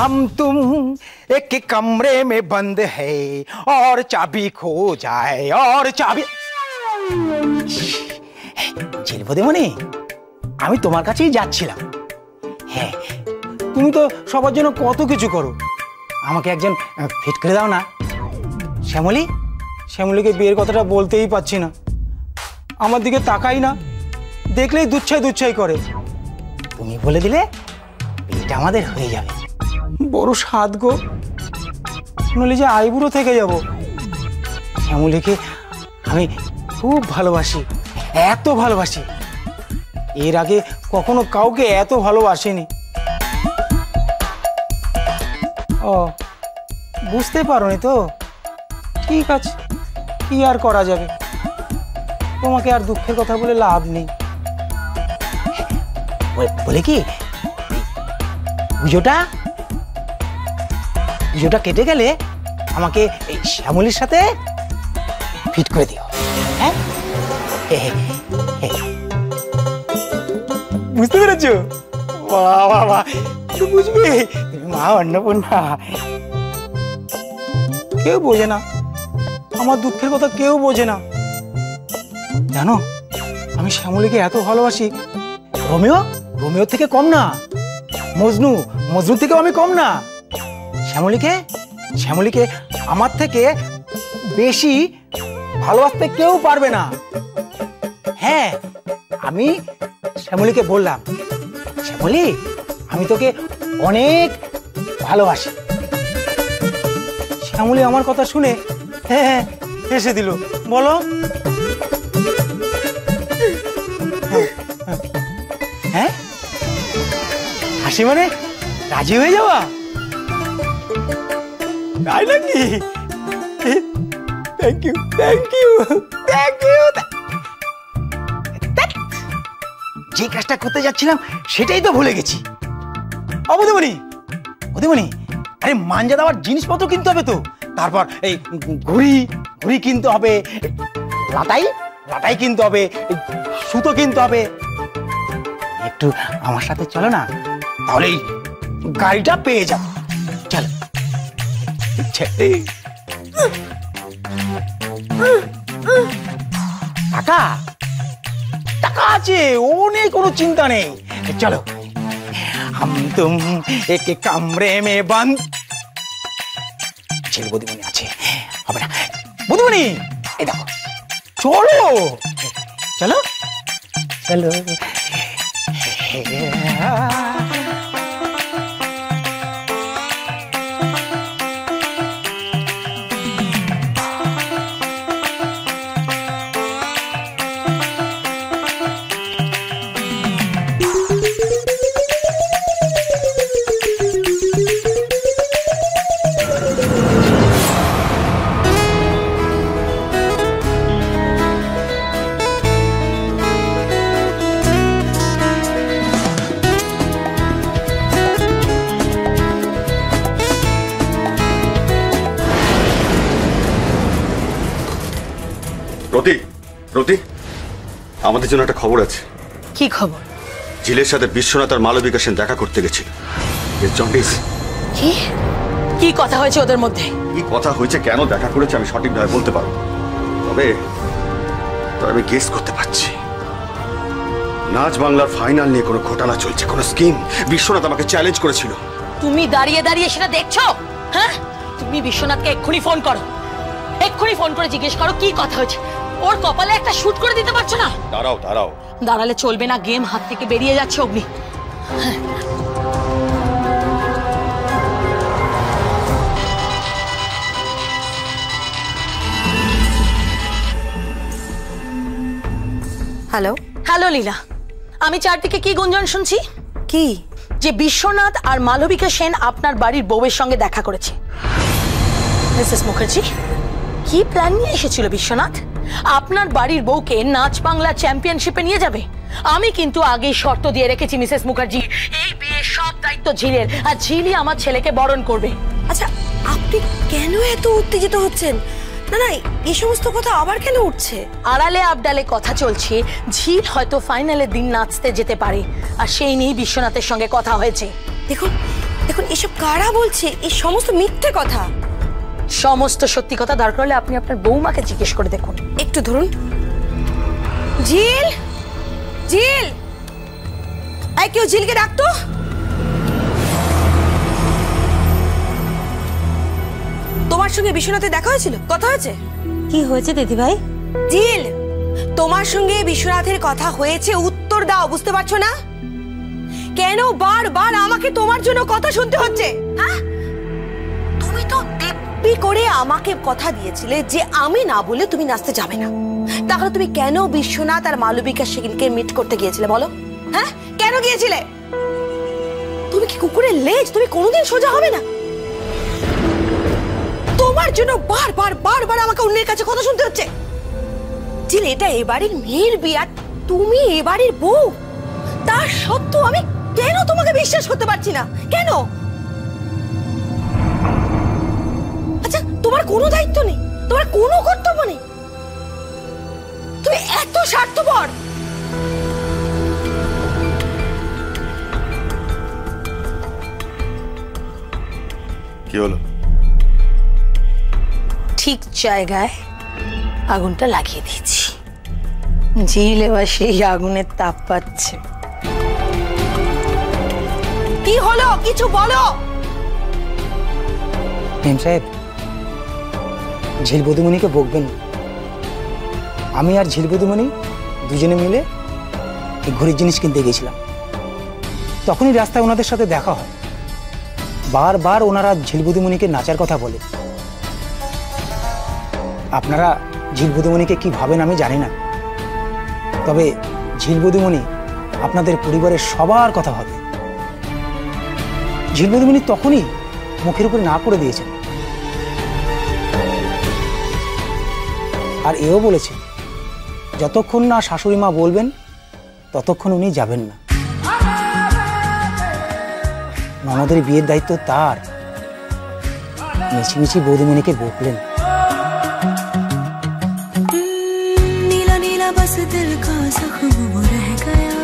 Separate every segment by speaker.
Speaker 1: हम तुम एक कमरे में बंद है और चाबी खो जाए और चाबी ঝিলবদিমণি আমি তোমার কাছেই যাচ্ছিলাম। হ্যাঁ তুমি তো সবার জন্য কত কিছু করো, আমাকে একজন ফিট করে দাও না। শ্যামলী, শ্যামলীকে বিয়ের কথাটা বলতেই পারছি না, আমার দিকে তাকাই না, দেখলেই দুচ্ছাই দুচ্ছাই করে। তুমি বলে দিলে বিয়েটা আমাদের হয়ে যাবে। বড় সাধ গো, নইলে যে আইবুড়ো থেকে যাব। শ্যামলীকে আমি খুব ভালোবাসি, এত ভালোবাসি, এর আগে কখনো কাউকে এত ভালোবাসিনি। ও বুঝতে পারোনি তো? ঠিক আছে, কি আর করা যাবে, তোমাকে আর দুঃখের কথা বলে লাভ নেই। বলে কি পুজোটা কেটে গেলে আমাকে এই শ্যামলীর সাথে ফিট করে দিও। হ্যাঁ বুঝতে পেরেছো? বাবা তুই বুঝবি, মা অন্নপূর্ণা। কেউ বোঝে না আমার দুঃখের কথা, কেউ বোঝে না। জানো আমি শ্যামলীকে এত ভালোবাসি, রোমিও থেকে কম না, মজনু থেকেও আমি কম না। শ্যামলীকে আমার থেকে বেশি ভালোবাসতে কেউ পারবে না। হ্যাঁ আমি শ্যামলীকে বললাম, শ্যামলী আমি তোকে অনেক ভালোবাসি। শ্যামলী আমার কথা শুনে হ্যাঁ হেসে দিল। বলো হ্যাঁ, হাসি মানে রাজি হয়ে যাওয়া, তাই নাকি? Thank you thank you thank you. যে কাজটা করতে যাচ্ছিলাম সেটাই তো ভুলে গেছি। বদিমণি, আরে মাঞ্জা দেওয়ার জিনিসপত্র কিনতে হবে তো, তারপর এই ঘুড়ি কিনতে হবে, লাটাই কিনতে হবে, সুতো কিনতে হবে। একটু আমার সাথে চলো না, তাহলে গাড়িটা পেয়ে যাবো। চলো। টাকা আছে, অনেক, কোনো চিন্তা নেই। চলো। हम तुम एक कमरे में बंद। ছেলে বদিমণি আছে, হবে না? বদিমণি এই দেখো, চলো চলো চলো।
Speaker 2: রতি, আমাদের জন্য একটা খবর আছে।
Speaker 3: কি খবর?
Speaker 2: ঝিলের সাথে বিশ্বনাথ আর মালবিকা সেন দেখা করতে গেছিল।
Speaker 3: কি কথা হয়েছে ওদের মধ্যে?
Speaker 2: কি কথা হয়েছে, কেন দেখা করেছে আমি সঠিকভাবে বলতে পারবো, তবে আমি গেস করতে পারছি। নাচ বাংলার ফাইনাল নিয়ে কোনো ঘটনা চলছে, কোনো স্কিম। বিশ্বনাথ আমাকে চ্যালেঞ্জ করেছিল।
Speaker 3: তুমি দাঁড়িয়ে দাঁড়িয়ে সেটা দেখছো? হ্যাঁ, তুমি বিশ্বনাথকে এক্ষুনি ফোন করো, এক্ষুনি ফোন করে জিজ্ঞেস করো কি কথা হয়েছে। ওর কপালে একটা শুট করে দিতে পারছো না?
Speaker 2: দাঁড়াও,
Speaker 3: দাঁড়ালে চলবে না, গেম হাত থেকে বেরিয়ে যাচ্ছে অগ্নি।
Speaker 4: হ্যালো
Speaker 3: হ্যালো লীলা, আমি চারদিকে কি গুঞ্জন শুনছি।
Speaker 4: কি?
Speaker 3: যে বিশ্বনাথ আর মালবিকা সেন আপনার বাড়ির বউয়ের সঙ্গে দেখা করেছে। মিসেস মুখার্জি, কি প্ল্যান নিয়ে এসেছিল বিশ্বনাথ? আপনার বাড়ির বউকে নাচ বাংলা চ্যাম্পিয়নশিপে নিয়ে যাবে। আমি কিন্তু আগেই শর্ত দিয়ে রেখেছি মিসেস মুখার্জি, এই বিয়ের সব দায়িত্ব ঝিলের, আর ঝিলই আমার ছেলেকে বরণ করবে।
Speaker 4: আচ্ছা, আপনি কেন এত উত্তেজিত হচ্ছেন? না না, এই সমস্ত কথা আবার কেন উঠছে?
Speaker 3: আড়ালে আবডালে কথা চলছে, ঝিল হয়তো ফাইনালের দিন নাচতে যেতে পারে, আর সেই নিয়েই বিশ্বনাথের সঙ্গে কথা হয়েছে।
Speaker 4: দেখুন, দেখুন এসব কারা বলছে, এই সমস্ত মিথ্যে কথা।
Speaker 3: সমস্ত সত্যি কথা দরকার হলে আপনি আপনার বৌমাকে জিজ্ঞেস করে দেখুন।
Speaker 4: একটু ধরুন। ঝিল, ঝিল, এই কেউ ঝিলকে ডাকতো। তোমার সঙ্গে বিশ্বনাথের দেখা হয়েছিল, কথা হয়েছে?
Speaker 5: কি হয়েছে দিদি ভাই?
Speaker 4: ঝিল, তোমার সঙ্গে বিশ্বনাথের কথা হয়েছে, উত্তর দাও। বুঝতে পারছো না? কেন বারবার আমাকে তোমার জন্য কথা শুনতে হচ্ছে? হ্যাঁ, তুমি তো দিব্যি করে আমাকে কথা দিয়েছিলে যে আমি না বলে তুমি নাচতে যাবে না। তাহলে তুমি কেন বিশ্বনাথ আর মালবিকা সেদিনকে মিট করতে গিয়েছিলে বলো? হ্যাঁ, কেন গিয়েছিলে? তুমি কি কুকুরের লেজ? তুমি কোনোদিন সোজা হবে না। তোমার জন্য বারবার বারবার আমাকে অন্যের কাছে কথা শুনতে হচ্ছে। ঝিল, এটা এবাড়ির মেয়ের বিয়ে, তুমি এবাড়ির বউ। তার সত্ত্বেও আমি কেন তোমাকে বিশ্বাস করতে পারছি না? কেন? আচ্ছা, তোমার কোনো দায়িত্ব নেই, তোমার কোনো কর্তব্য নেই, তুমি এত স্বার্থপর।
Speaker 2: কি হলো?
Speaker 3: ঠিক জায়গায় আগুনটা লাগিয়ে দিয়েছি। ঝিল এবার সেই আগুনের তাপ পাচ্ছে।
Speaker 4: কি হলো? কিছু বলো।
Speaker 1: মেম সাহেব, ঝিল বধুমণিকে বকবেন। আমি আর ঝিল বধুমণি দুজনে মিলে এই ঘড়ির জিনিস কিনতে গেছিলাম। তখনই রাস্তায় ওনাদের সাথে দেখা হয়। বারবার ওনারা ঝিল বধুমণিকে নাচার কথা বলে। আপনারা ঝিল বধুমণিকে কি ভাবেন আমি জানি না, তবে ঝিল বধুমণি আপনাদের পরিবারের সবার কথা হবে। ঝিল বধুমণি তখনই মুখের উপরে না করে দিয়েছেন, আর এও বলেছে যতক্ষণ না শাশুড়ি মা বলবেন ততক্ষণ উনি যাবেন না। ননদের বিয়ের দায়িত্ব তার। মিছিমিছি বৌদিমণিকে বকলেন।
Speaker 5: नीला नीला बस दिल का जख्म वो रह गया,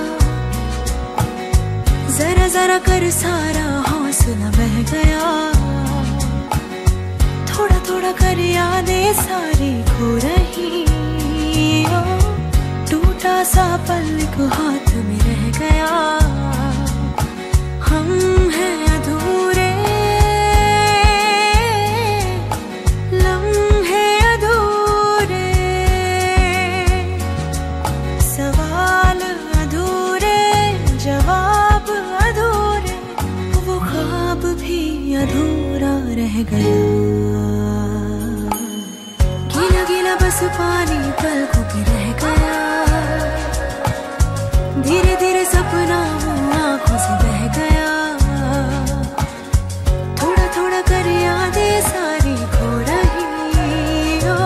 Speaker 5: जरा जरा कर सारा हौसला बह गया, थोड़ा थोड़ा कर यादें सारी खो रही, ओ टूटा सा पलक हाथ में रह गया, हम हैं अधूरे लम्हे अधूरे, सवाल अधूरे जवाब अधूरे, वो ख्वाब भी अधूरा रह गया, गीला गीला बस पानी पलकों पे रह गया, धीरे धीरे सपना वो आंखों से बह गया, थोड़ा थोड़ा कर यादें सारी खो रही, ओ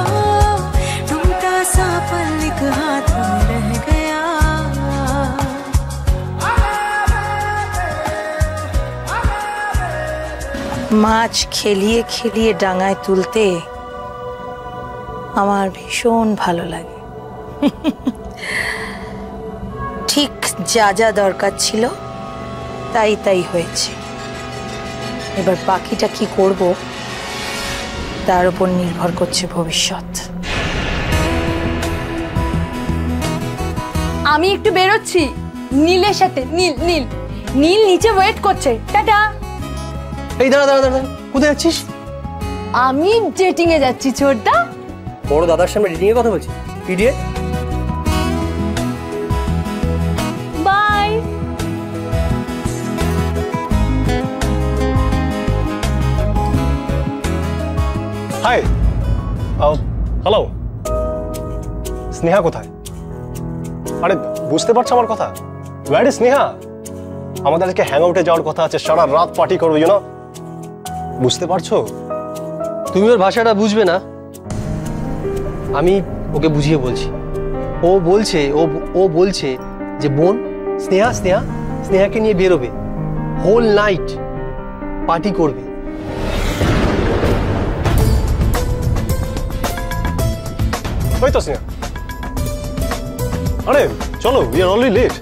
Speaker 5: टूटा सा पलक हाथ में रह गया।
Speaker 3: মাছ খেলিয়ে খেলিয়ে ডাঙায় তুলতে আমার ভীষণ ভালো লাগে। ঠিক যা যা দরকার ছিল তাই তাই হয়েছে। এবার বাকিটা কি করব তার উপর নির্ভর করছে ভবিষ্যৎ।
Speaker 6: আমি একটু বেরোচ্ছি নীলের সাথে। নীল নীল নীল নিচে ওয়েট করছে। টাটা।
Speaker 7: এই দাঁড়া দাঁড়া দাঁড়া, কোথায় যাচ্ছিস?
Speaker 6: আমি ডেটিং এ যাচ্ছি। ছোটদা,
Speaker 7: বড় দাদার সামনে ডেটিং এর কথা বলছিস? Idiot.
Speaker 6: Bye.
Speaker 7: Hi, hello, Sneha কোথায়? আরে বুঝতে পারছো আমার কথা? Where is Sneha? আমাদের আজকে হ্যাং আউটে যাওয়ার কথা আছে, সারা রাত পার্টি করবো, ইউ নো। বুঝতে পারছো? তুমি ওর ভাষাটা বুঝবে না, আমি ওকে বুঝিয়ে বলছি। ও বলছে ও বলছে যে বোন স্নেহা স্নেহা স্নেহাকে নিয়ে বেরোবে, হোল নাইট পার্টি করবে। ওই তো স্নেহা, আরে চলো, উই আর অলরেডি লেট।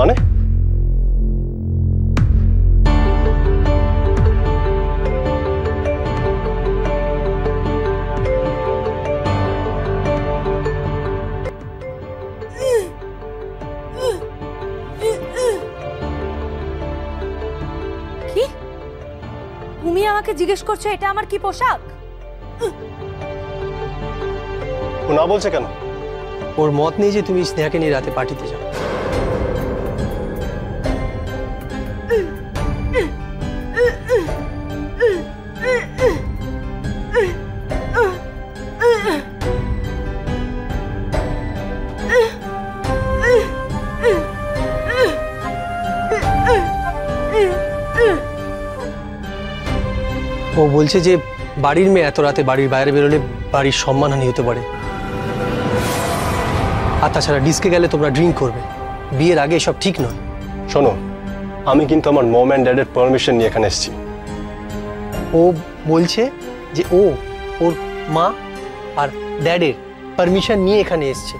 Speaker 7: মানে?
Speaker 6: কি তুমি আমাকে জিজ্ঞেস করছো এটা আমার কি পোশাক?
Speaker 7: ও না বলছে কেন?
Speaker 8: ওর মত নেই যে তুমি স্নেহাকে নিয়ে রাতে পার্টিতে যাও। ও বলছে যে বাড়ির মেয়ে এত রাতে বাড়ির বাইরে বেরোলে বাড়ির সম্মানহানি হতে পারে। আর তাছাড়া ডিস্কে গেলে তোমরা ড্রিঙ্ক করবে, বিয়ের আগে এসব ঠিক নয়।
Speaker 7: শোনো, আমি কিন্তু আমার মম অ্যান্ড ড্যাডের পারমিশন নিয়ে এখানে এসেছি।
Speaker 8: ও বলছে যে ও ওর মা আর ড্যাডের পারমিশন নিয়ে এখানে এসছে।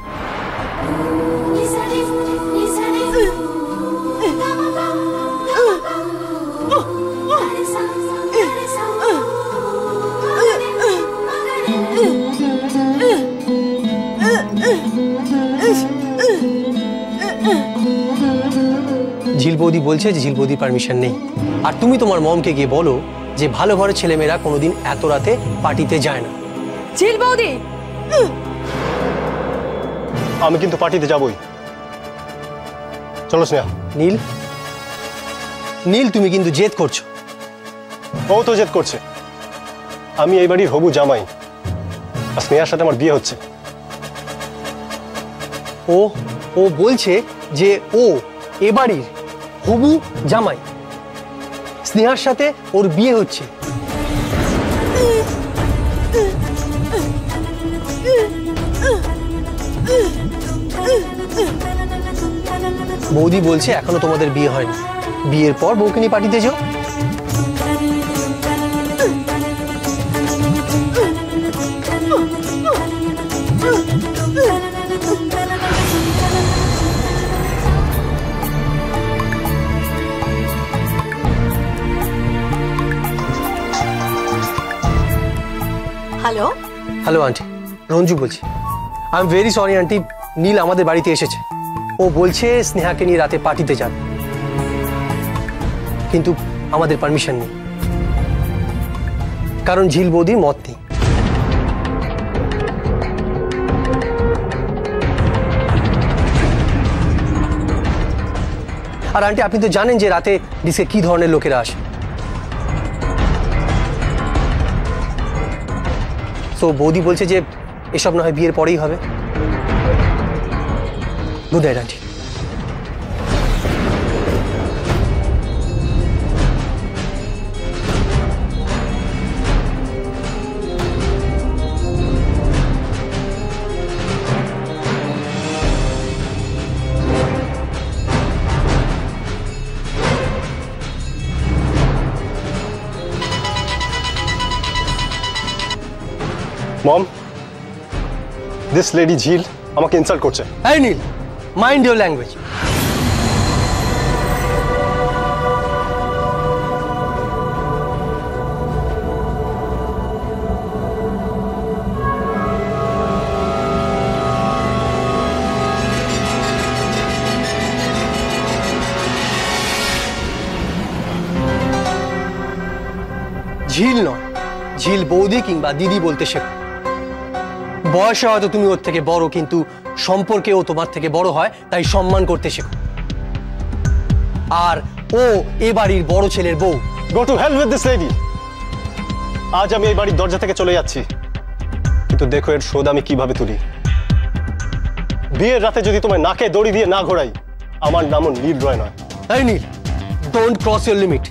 Speaker 8: ঝিল বৌদি বলছে যে ঝিল বৌদির পারমিশন নেই। আর তুমি তোমার মমকে গিয়ে বলো যে ভালো ঘরের ছেলেমেয়েরা কোনোদিন এত রাতে পার্টিতে যায় না।
Speaker 6: ঝিল বৌদি,
Speaker 7: আমি কিন্তু পার্টিতে যাবই। চলো স্নেহা।
Speaker 8: নীল, নীল তুমি কিন্তু জেদ করছো।
Speaker 7: ও তো জেদ করছে। আমি এই বাড়ির হবু জামাই, আর স্নেহার সাথে আমার বিয়ে হচ্ছে।
Speaker 8: ও ও বলছে যে ও এ বাড়ির হবু জামাই, স্নেহার সাথে ওর বিয়ে হচ্ছে। বৌদি বলছে এখনো তোমাদের বিয়ে হয়নি, বিয়ের পর বউকে নিয়ে পার্টিতে যাও।
Speaker 3: হ্যালো
Speaker 8: হ্যালো আন্টি, রঞ্জু বলছি। I am very sorry aunty, Neel আমাদের বাড়িতে এসেছে। ও বলছে স্নেহাকে নিয়ে রাতে পার্টিতে যাবে, কিন্তু আমাদের পারমিশন নেই, কারণ ঝিল বৌদির মত নেই। আর আন্টি আপনি তো জানেন যে রাতে ডিস্কে কি ধরনের লোকেরা আসে। তো বৌদি বলছে যে এসব না হয় বিয়ের পরেই হবে। Good night aunty.
Speaker 7: Mom, this lady Jhil আমাকে ইনসাল্ট করছে।
Speaker 8: এই নীল, মাইন্ড ইউর ল্যাঙ্গুয়েজ। ঝিল নয়, ঝিল বৌদি কিংবা দিদি বলতে শেখো। বয়সে হয়তো তুমি ওর থেকে বড়, কিন্তু সম্পর্কেও তোমার থেকে বড় হয়, তাই সম্মান করতে শেখো। আর ও এ বাড়ির বড় ছেলের বউ।
Speaker 7: Go to hell with this lady. আজ আমি এই বাড়ির দরজা থেকে চলে যাচ্ছি, কিন্তু দেখো এর শোধ আমি কিভাবে তুলি। বিয়ের রাতে যদি তোমায় নাকে দড়ি দিয়ে না ঘোরাই, আমার নামও নীল রয় নয়।
Speaker 8: এই নীল, ডোন্ট ক্রস ইউর লিমিট।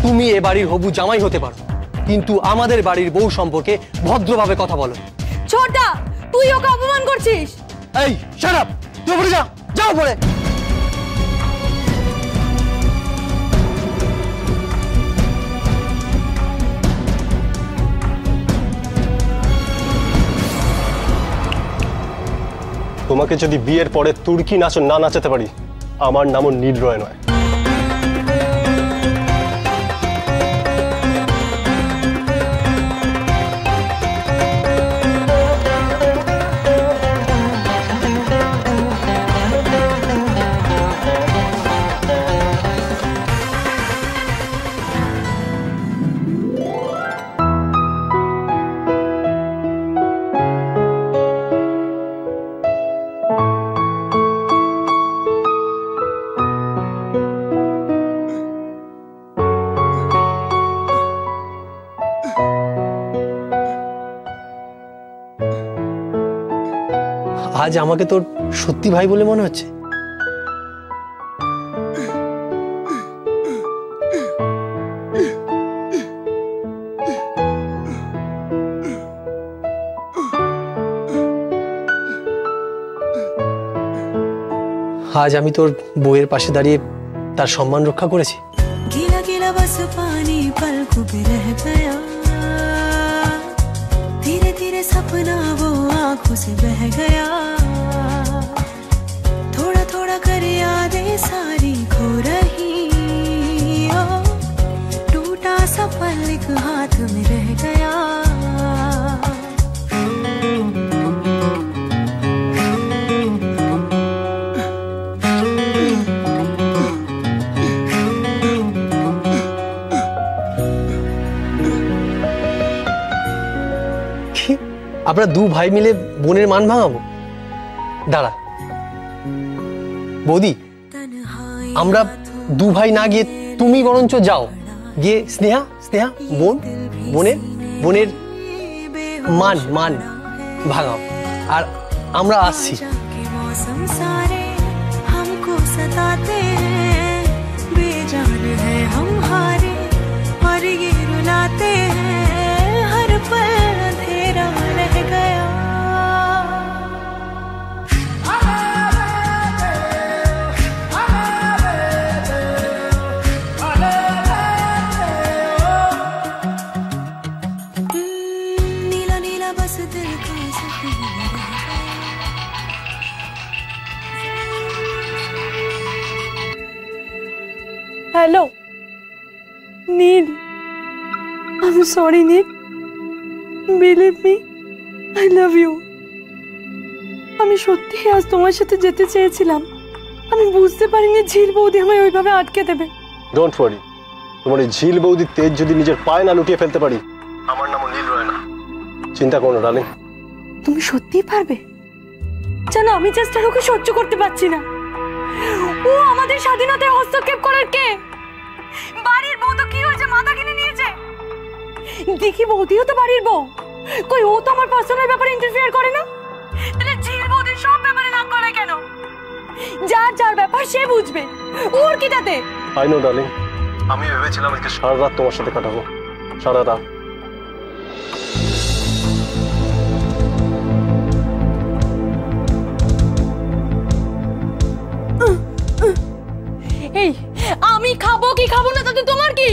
Speaker 8: তুমি এ বাড়ির হবু জামাই হতে পারো, কিন্তু আমাদের বাড়ির বউ সম্পর্কে ভদ্রভাবে কথা বলো।
Speaker 6: ছোটদা, তুই ওকে অপমান করছিস।
Speaker 8: এই শাট আপ, তুই উপরে যা, যাও উপরে।
Speaker 7: তোমাকে যদি বিয়ের পরে তুর্কি নাচ না নাচাতে পারি, আমার নামও নীল রয় নয়।
Speaker 8: আজ আমাকে তোর সত্যি ভাই বলে মনে হচ্ছে। আজ আমি তোর বউয়ের পাশে দাঁড়িয়ে তার সম্মান রক্ষা করেছি।
Speaker 5: गिला गिला बस पानी पलकों पे रह गया, धीरे धीरे सपना वो आंखों से बह गया, थोड़ा थोड़ा कर यादें सारी खो रही, ओ टूटा सा पल एक हाथ में रह गया।
Speaker 8: আমরা দু ভাই মিলে বোনের মান ভাঙাবো? দাঁড়া বৌদি, আমরা দু ভাই না গিয়ে তুমি বরঞ্চ যাও, গিয়ে স্নেহা স্নেহা বোনের মান মান ভাঙাও, আর আমরা আসছি।
Speaker 5: मौसम सारे हमको सताते हैं, बेजान है हम हारे और ये रुलाते हैं, हर पल अंधेरा रह गया। नीला नीला बस दिल का सपना रह गया।
Speaker 6: Hello Neel, I am sorry Neel, believe me, I love you. আমি সত্যি আজ তোমার সাথে যেতে চেয়েছিলাম, আমি বুঝতে পারিনি ঝিল বৌদি আমায় ওইভাবে আটকে দেবে।
Speaker 7: ডোন্ট ওয়ারি, তোমার এই ঝিল বৌদির তেজ যদি নিজের পায়ে না লুটিয়ে ফেলতে পারি, আমার নামও নীল রয় না। চিন্তা করো না ডার্লিং।
Speaker 6: তুমি সত্যিই পারবে? জানো আমি জাস্ট আর ওকে সহ্য করতে পারছি না। ও আমাদের স্বাধীনতায় হস্তক্ষেপ করার কে? বাড়ির বউ তো কি হয়েছে, মাথা কিনে নিয়েছে। দেখি বৌদিও তো বাড়ির বউ, কই ও তো আমার পার্সোনাল ব্যাপারে ইন্টারফেয়ার করে না। তাহলে ঝিল বৌদির সব ব্যাপারে নাক গলায় কেন? যার যার ব্যাপার সে বুঝবে, ওর কি তাতে?
Speaker 7: আই নো ডার্লিং, আমি ভেবেছিলাম আজকে সারা রাত তোমার সাথে কাটাবো, সারা রাত।
Speaker 6: এই আমি খাবো কি খাবো না তাতে তোমার কি?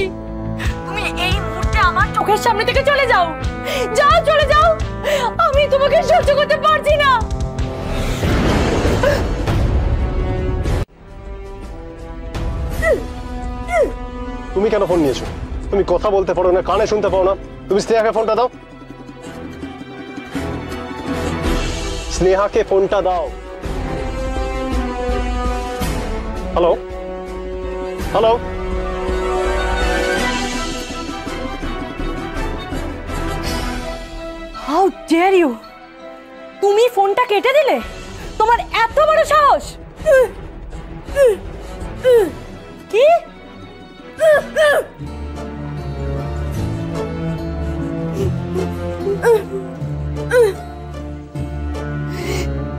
Speaker 6: তুমি এই মুহূর্তে আমার চোখের সামনে থেকে চলে যাও, যাও চলে যাও, আমি তোমাকে সহ্য করতে পারছি না।
Speaker 7: তুমি কেন ফোন নিয়েছো? তুমি কথা বলতে পারো না, কানে শুনতে পাও না? তুমি স্নেহাকে ফোনটা দাও, স্নেহাকে ফোনটা দাও। Hello hello,
Speaker 6: how dare you! তুমি ফোনটা কেটে দিলে? তোমার এত বড় সাহস! কি?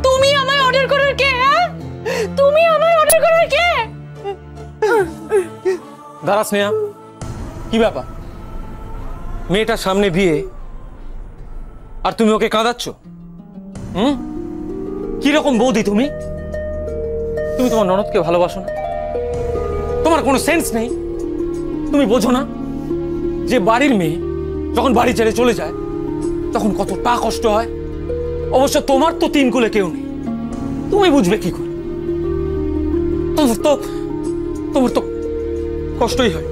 Speaker 6: তুমি আমায় অর্ডার করার কে? তুমি আমায় অর্ডার করার কে?
Speaker 9: দাঁড়া স্নেহা, কি ব্যাপার? মেয়েটার সামনে বিয়ে আর তুমি ওকে কাঁদাচ্ছ? কিরকম বৌদি তুমি? তুমি তোমার ননদকে ভালোবাসো না? তোমার কোনো সেন্স নেই? তুমি বোঝো না যে বাড়ির মেয়ে যখন বাড়ি ছেড়ে চলে যায় তখন কতটা কষ্ট হয়? অবশ্য তোমার তো তিন কুলে কেউ নেই, তুমি বুঝবে কি করে? তোমার তো কষ্টই হয়।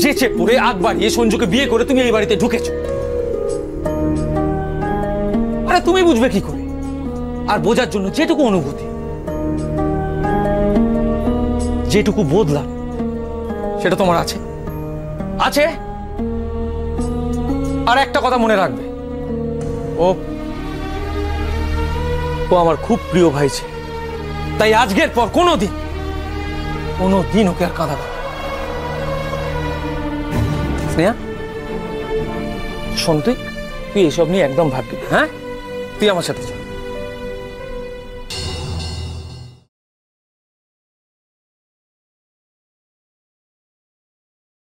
Speaker 9: চেঁচে পড়ে আগ বাড়িয়ে সঞ্জুকে বিয়ে করে তুমি এই বাড়িতে ঢুকেছ। আরে তুমি বুঝবে কি করে? আর বোঝার জন্য যেটুকু অনুভূতি, যেটুকু বদলা, সেটা তোমার আছে আছে। আর একটা কথা মনে রাখবে, ও আমার খুব প্রিয় ভাই ছিল, তাই আজকের পর কোনোদিন ওকে আর কাঁদাবে। স্নেহা, শোন, তুই এসব নিয়ে একদম ভাববি না, হ্যাঁ? তুই আমার সাথে চল।